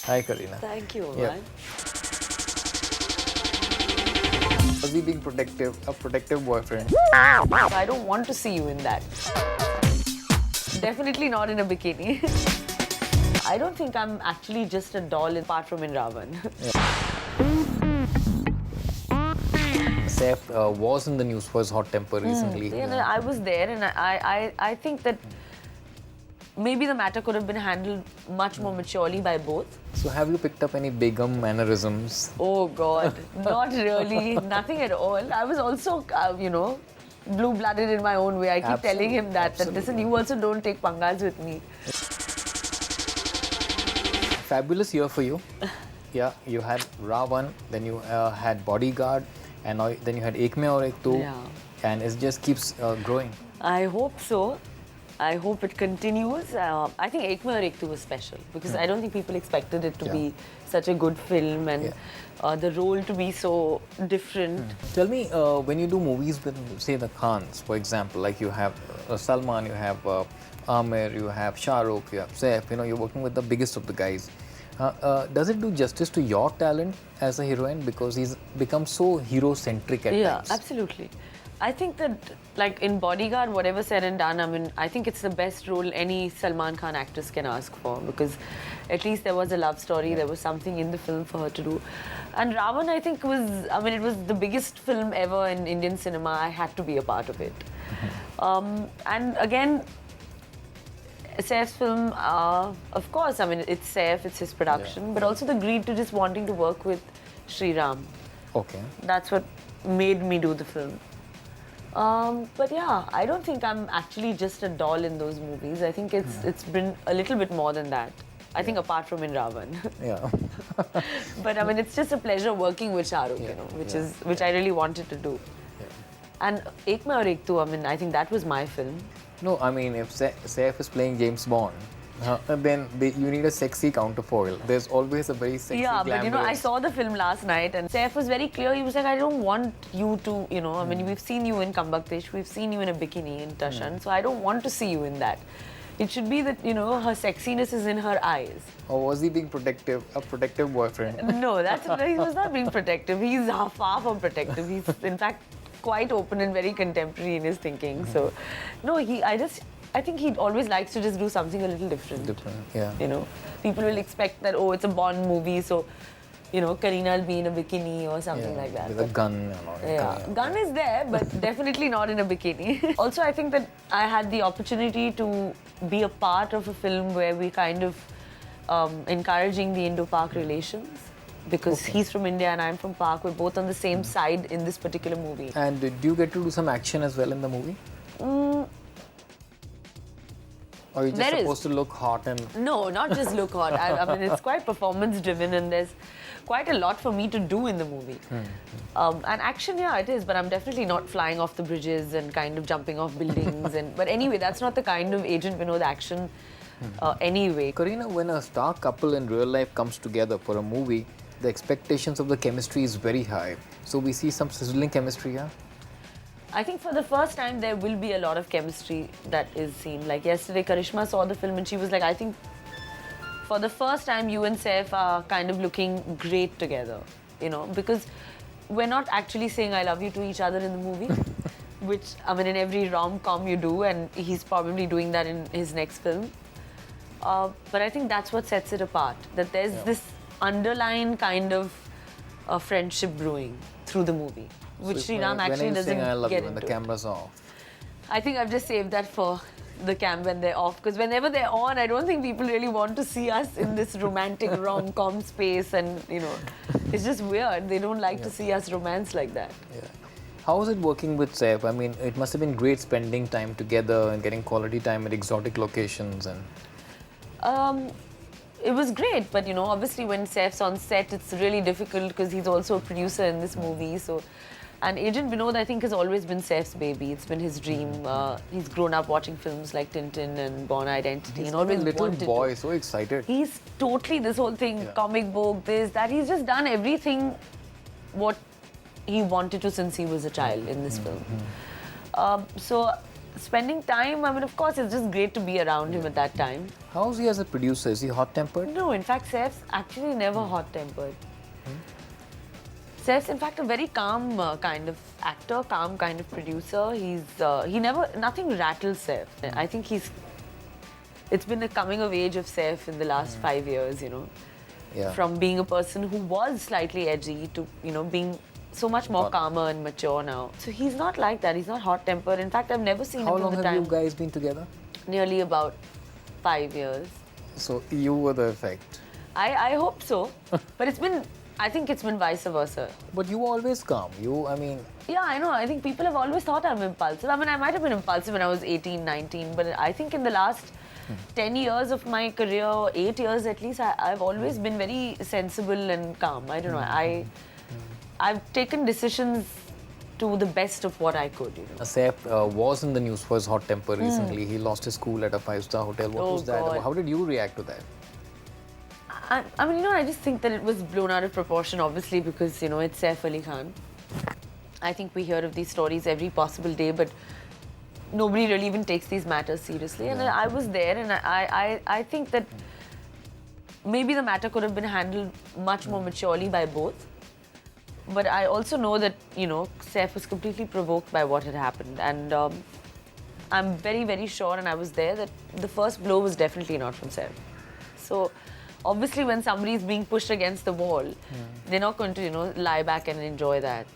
Hi, Karina. Thank you, Yeah. man. Was he being protective, a protective boyfriend? I don't want to see you in that. Definitely not in a bikini. I don't think I'm actually just a doll apart from in Ravan. Saif was in the news for his hot temper recently. No, I was there and I think that maybe the matter could have been handled much more maturely by both. So, have you picked up any Begum mannerisms? Oh God, not really, nothing at all. I was also, blue-blooded in my own way. I keep telling him that listen, you also don't take pangas with me. Fabulous year for you. Yeah, you had Ravan, then you had Bodyguard, and now, then you had Ek Mein Aur Ek Tu, Yeah. and it just keeps growing. I hope so. I hope it continues. I think Ek Mein Aur Ek Tu was special because I don't think people expected it to be such a good film and the role to be so different. Tell me, when you do movies with, say, the Khans, for example, like you have Salman, you have Amir, you have Shah Rukh, you have Saif, you're working with the biggest of the guys. Does it do justice to your talent as a heroine? Because he's become so hero-centric at Yeah, times. absolutely. I think that, like in Bodyguard, whatever said and done, I mean, I think it's the best role any Salman Khan actress can ask for because at least there was a love story, there was something in the film for her to do. And Ravan, I think, it was the biggest film ever in Indian cinema. I had to be a part of it. And again, Saif's film, of course, I mean, it's Saif, it's his production, but also the greed to just wanting to work with Sri Ram. Okay. That's what made me do the film. But yeah, I don't think I'm actually just a doll in those movies. I think it's been a little bit more than that. I think apart from in Ravan. Yeah. But I mean, it's just a pleasure working with Shah Rukh, which I really wanted to do. And Ek Mein Aur Ek Tu, I mean, I think that was my film. No, I mean, if Saif is playing James Bond, then you need a sexy counterfoil. There's always a very sexy, Yeah, but I glamorous- saw the film last night and Saif was very clear. He was like, I don't want you to, I mean, we've seen you in Kambaktish, we've seen you in a bikini in Tashan, so I don't want to see you in that. It should be that, her sexiness is in her eyes. Or was he being protective, a protective boyfriend? No, he was not being protective. He's far from protective. He's, in fact, quite open and very contemporary in his thinking. So, no, I think he always likes to just do something a little different. Yeah. People will expect that, it's a Bond movie, so, Kareena will be in a bikini or something like that. With a gun and all. Yeah, gun is there, but definitely not in a bikini. Also, I think that I had the opportunity to be a part of a film where we kind of encouraging the Indo-Pak relations because he's from India and I'm from Pak. We're both on the same side in this particular movie. And did you get to do some action as well in the movie? Or you just supposed to look hot and... No, not just look hot. I mean, it's quite performance-driven and there's quite a lot for me to do in the movie. And action, yeah, it is, but I'm definitely not flying off the bridges and kind of jumping off buildings. But anyway, that's not the kind of Agent Vinod action anyway. Kareena, when a star couple in real life comes together for a movie, the expectations of the chemistry is very high. So we see some sizzling chemistry here. I think for the first time, there will be a lot of chemistry that is seen. Like yesterday, Karishma saw the film and she was like, I think for the first time, you and Saif are kind of looking great together, because we're not actually saying I love you to each other in the movie, which, I mean, in every rom-com you do, and he's probably doing that in his next film. But I think that's what sets it apart, that there's this underlying kind of friendship brewing through the movie, which So Sriram actually doesn't I love get you when into the camera's off. I think I've just saved that for the cam when they're off, because whenever they're on, I don't think people really want to see us in this romantic rom-com space, and it's just weird. They don't like to see us romance like that. Yeah. How was it working with Saif? I mean, it must have been great spending time together and getting quality time at exotic locations and... It was great, but obviously when Saif's on set, it's really difficult because he's also a producer in this movie. So, and Agent Vinod, I think, has always been Saif's baby. It's been his dream. He's grown up watching films like Tintin and Born Identity, and always a little wanted boy, to. so excited. He's totally this whole thing, comic book, this, that. He's just done everything what he wanted to since he was a child in this film. So spending time, I mean, of course, it's just great to be around him at that time. How's he as a producer? Is he hot-tempered? No, in fact, Saif's actually never hot-tempered. Saif's, in fact, a very calm kind of actor, calm kind of producer. Nothing rattles Saif. I think it's been a coming of age of Saif in the last 5 years, you know. Yeah. From being a person who was slightly edgy to, you know, being so much more calmer and mature now. So he's not like that. He's not hot-tempered. In fact, I've never seen How him long in the have time. you guys been together? Nearly about 5 years. So you were the effect. I hope so. But I think it's been vice versa. But you were always calm. Yeah, I know. I think people have always thought I'm impulsive. I mean, I might have been impulsive when I was 18, 19, but I think in the last 10 years of my career, or 8 years at least, I've always been very sensible and calm. I don't know. I've taken decisions to the best of what I could, you know. Saif was in the news for his hot temper recently. He lost his cool at a 5-star hotel. What Oh, was that God. about? How did you react to that? I mean, you know, I just think that it was blown out of proportion, obviously, because, you know, it's Saif Ali Khan. I think we hear of these stories every possible day, but nobody really even takes these matters seriously. And I was there, and I think that maybe the matter could have been handled much more maturely by both. But I also know that, you know, Saif was completely provoked by what had happened. And I'm very, very sure, and I was there, that the first blow was definitely not from Saif. So obviously when somebody is being pushed against the wall, they're not going to, you know, lie back and enjoy that.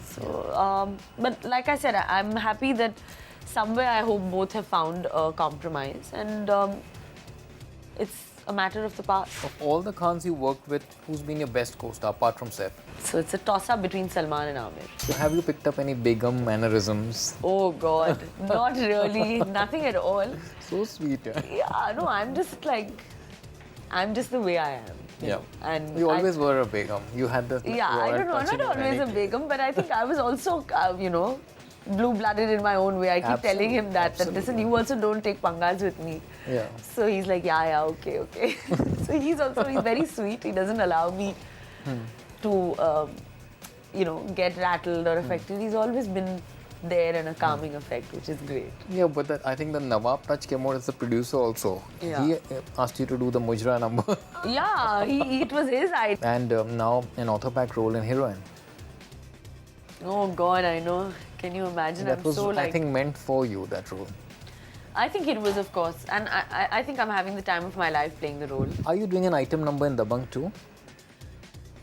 So, but like I said, I'm happy that somewhere I hope both have found a compromise, and it's a matter of the past. Of all the Khans you worked with, who's been your best co-star apart from Saif? So it's a toss-up between Salman and Amir. So have you picked up any Begum mannerisms? Oh God, not really, nothing at all. So sweet. Yeah, no, I'm just the way I am. you Yeah. know, and You I- always were a Begum. You had the Yeah, I don't know. I'm not always a Begum, but I think I was also, you know, blue-blooded in my own way. I keep telling him that listen, you also don't take pangas with me. Yeah. So he's like, yeah, okay. So he's very sweet. He doesn't allow me to, you know, get rattled or affected. He's always been there and a calming effect, which is great. Yeah, but I think the Nawab touch came out as the producer also. Yeah. He asked you to do the Mujra number. Yeah, it was his idea. And now an author pack role in Heroine. Oh God, I know. Can you imagine? That I'm was, so I think, meant for you, that role. I think it was, of course. And I think I'm having the time of my life playing the role. Are you doing an item number in Dabang too?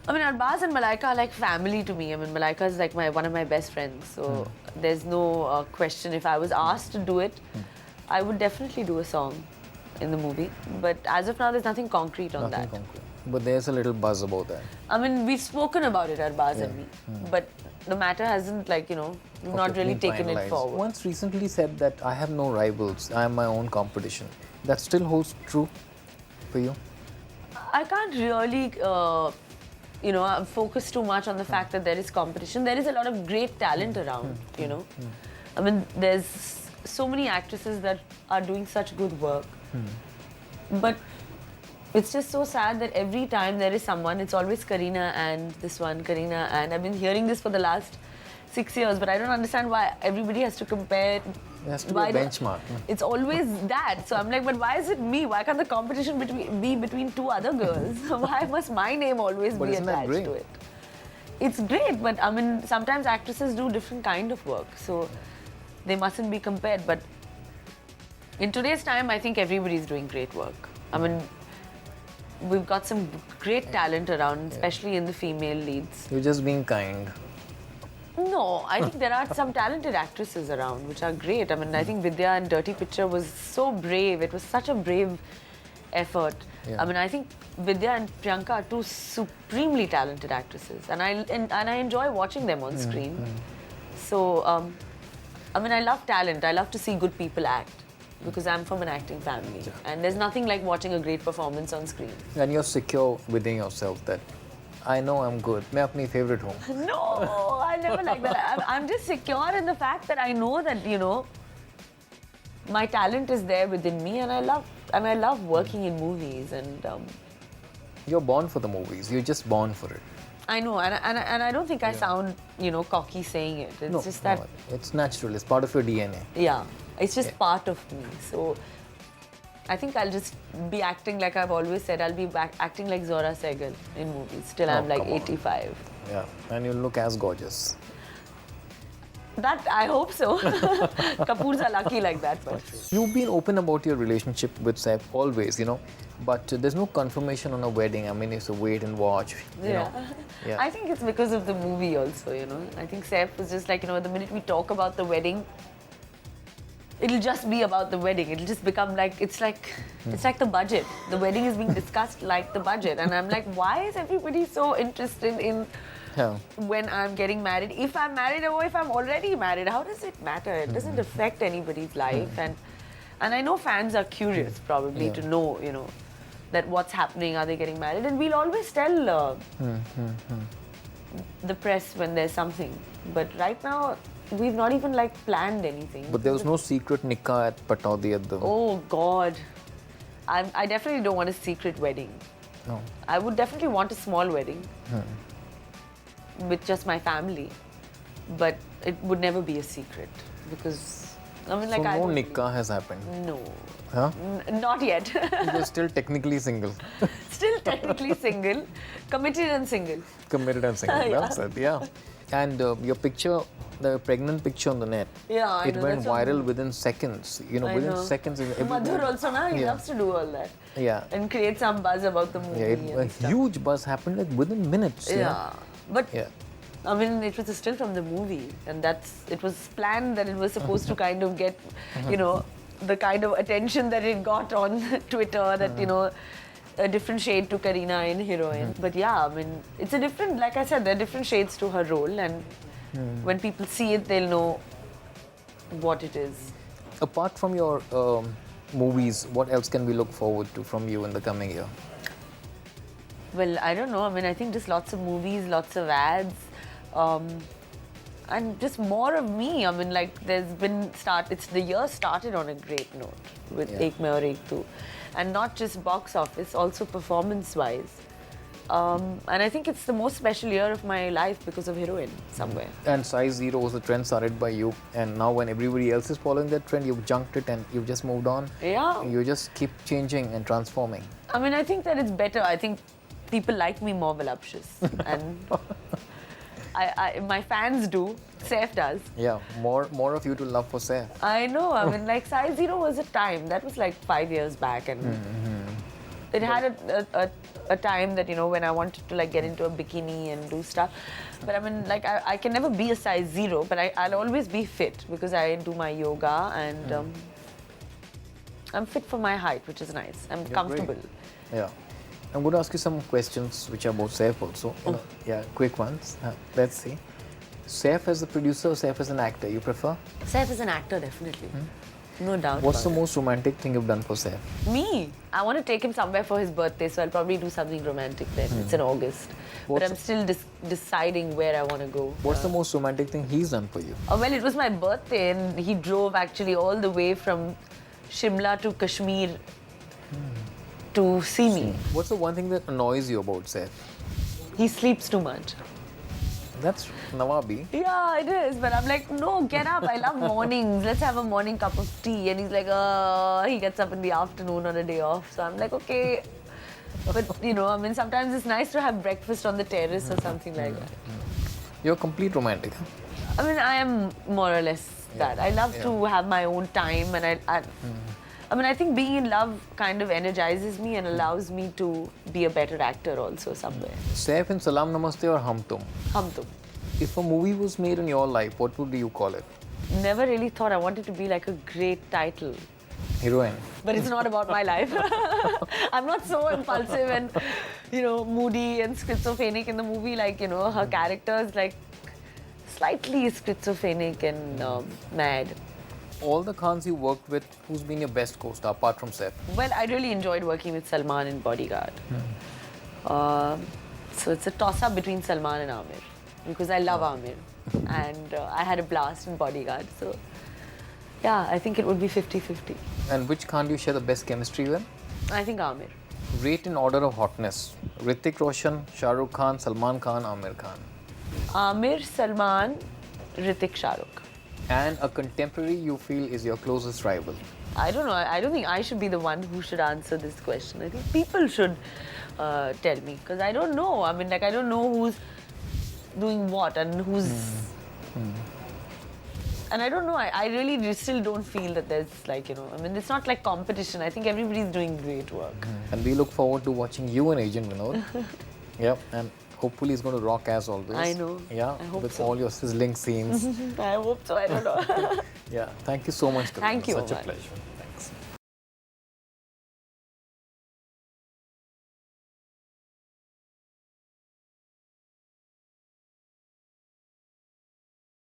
I mean, Arbaz and Malaika are like family to me. I mean, Malaika is like one of my best friends. So there's no question. If I was asked to do it, I would definitely do a song in the movie. But as of now, there's nothing concrete on Nothing that. concrete. But there's a little buzz about that. I mean, we've spoken about it, Arbaz and me. But the matter hasn't, like, you know, we've not really been taken it finalized. forward. Once recently said that I have no rivals, I am my own competition. That still holds true for you? I can't really, you know, focus too much on the fact that there is competition. There is a lot of great talent around, you know. I mean, there's so many actresses that are doing such good work. But it's just so sad that every time there is someone, it's always Kareena and this one, Kareena and. I've been hearing this for the last 6 years, but I don't understand why everybody has to compare. It has to be Why a do- benchmark. It's always that. So I'm like, but why is it me? Why can't the competition be between two other girls? Why must my name always But be isn't that attached great? to it? It's great, but I mean, sometimes actresses do different kind of work, so they mustn't be compared. But in today's time, I think everybody's doing great work. I mean, we've got some great talent around, especially in the female leads. You're just being kind. No, I think there are some talented actresses around which are great. I mean, I think Vidya and Dirty Picture was so brave. It was such a brave effort. Yeah. I mean, I think Vidya and Priyanka are two supremely talented actresses, and I enjoy watching them on screen. So, I mean, I love talent. I love to see good people act because I'm from an acting family, and there's nothing like watching a great performance on screen. And you're secure within yourself that I know I'm good. मैं अपनी favorite हूँ. No, I never like that. I'm just secure in the fact that I know that, you know, my talent is there within me, and I love working in movies, and You're born for the movies. You're just born for it. I know, and I don't think I sound, cocky saying it. It's No, just that, no, it's natural. It's part of your DNA. yeah, it's just part of me. So I think I'll just be acting like I've always said. I'll be acting like Zora Sehgal in movies till I'm like come on. 85. Yeah, and you look as gorgeous. That I hope so. Kapoors are lucky like that, but You've been open about your relationship with Saif always, but there's no confirmation on a wedding. I mean, it's a wait and watch. You know. Yeah. I think it's because of the movie also. I think Saif was just like, the minute we talk about the wedding, it'll just be about the wedding. It'll just become like it's like the budget. The wedding is being discussed like the budget, and I'm like, why is everybody so interested in Yeah. when I'm getting married? If I'm married or if I'm already married, how does it matter? It doesn't affect anybody's life, and I know fans are curious probably to know, that what's happening. Are they getting married? And we'll always tell the press when there's something. But right now, we've not even like planned anything. But there was no secret nikah at Pataudi at the. Oh God, I definitely don't want a secret wedding. No. I would definitely want a small wedding with just my family, but it would never be a secret because I mean, like, So I no don't nikah has happened. No, Huh? not yet. You're still technically single. Still technically single, committed and single. Committed and single. Yeah. Well said, yeah. And your picture, the pregnant picture on the net, Yeah, I it know, went that's what- viral within seconds. I Within know. seconds. Madhur also, na, he Yeah. loves to do all that. Yeah. And create some buzz about the movie. Yeah, a and stuff. huge buzz happened like within minutes. Yeah, but Yeah. I mean, it was still from the movie, and it was planned that it was supposed to kind of get, the kind of attention that it got on Twitter, that, a different shade to Kareena in Heroine. But yeah, I mean, it's a different, like I said, there are different shades to her role, and when people see it, they'll know what it is. Apart from your movies, what else can we look forward to from you in the coming year? Well, I don't know. I mean, I think just lots of movies, lots of ads, and just more of me. I mean, like, the year started on a great note with Yeah. Ek Main Aur Ek Tu, and not just box office, also performance-wise. And I think it's the most special year of my life because of Heroine somewhere. And Size Zero was the trend started by you, and now when everybody else is following that trend, you've junked it and you've just moved on. Yeah. You just keep changing and transforming. I mean, I think that it's better. I think people like me more voluptuous, and my fans do. Saif does. Yeah, more of you to love for Saif. I know. I mean, like, Size Zero was a time that was like 5 years back, and it had a time that when I wanted to like get into a bikini and do stuff. But I mean, like, I can never be a size 0, but I'll always be fit because I do my yoga and I'm fit for my height, which is nice. I'm comfortable. Great. Yeah. I'm going to ask you some questions which are about Saif also. Yeah, quick ones. Let's see. Saif as a producer, Saif as an actor, you prefer? Saif is an actor, definitely. No doubt. What's the about most romantic thing you've done for Saif? it. Me? I want to take him somewhere for his birthday, so I'll probably do something romantic then. It's in August. What's But I'm still deciding where I want to go. What's the most romantic thing he's done for you? Well, it was my birthday, and he drove actually all the way from Shimla to Kashmir to see me. What's the one thing that annoys you about Saif? He sleeps too much. That's Nawabi. Yeah, it is. But I'm like, no, get up. I love mornings. Let's have a morning cup of tea. And he's like, he gets up in the afternoon on a day off. So I'm like, okay. But, I mean, sometimes it's nice to have breakfast on the terrace or something like that. You're a complete romantic. I mean, I am more or less that. I love to have my own time, and I mean, I think being in love kind of energizes me and allows me to be a better actor also somewhere. Saif in Salam Namaste or Hum Tum? Hum Tum. If a movie was made in your life, what would you call it? Never really thought I wanted to be like a great title. Heroine. But it's not about my life. I'm not so impulsive and, moody and schizophrenic in the movie. Like, her character is like slightly schizophrenic and mad. All the Khans you worked with, who's been your best co-star apart from Saif? Well, I really enjoyed working with Salman in Bodyguard. So it's a toss-up between Salman and Amir because I love Amir. And I had a blast in Bodyguard. So, yeah, I think it would be 50-50. And which Khan do you share the best chemistry with? I think Amir. Rate in order of hotness. Hrithik Roshan, Shah Rukh Khan, Salman Khan, Amir Khan. Amir, Salman, Hrithik, Shah Rukh. And a contemporary you feel is your closest rival. I don't know. I don't think I should be the one who should answer this question. I think people should tell me because I don't know. I mean, like I don't know who's doing what and who's. And I don't know. I really still don't feel that there's like I mean, it's not like competition. I think everybody's doing great work. And we look forward to watching you and Agent Vinod. Yep, and hopefully it's going to rock as always. I know. Yeah, I hope with so. all your sizzling scenes. I hope so. I don't know. Yeah, thank you so much. Kareena. Thank you, Such a Omar. pleasure.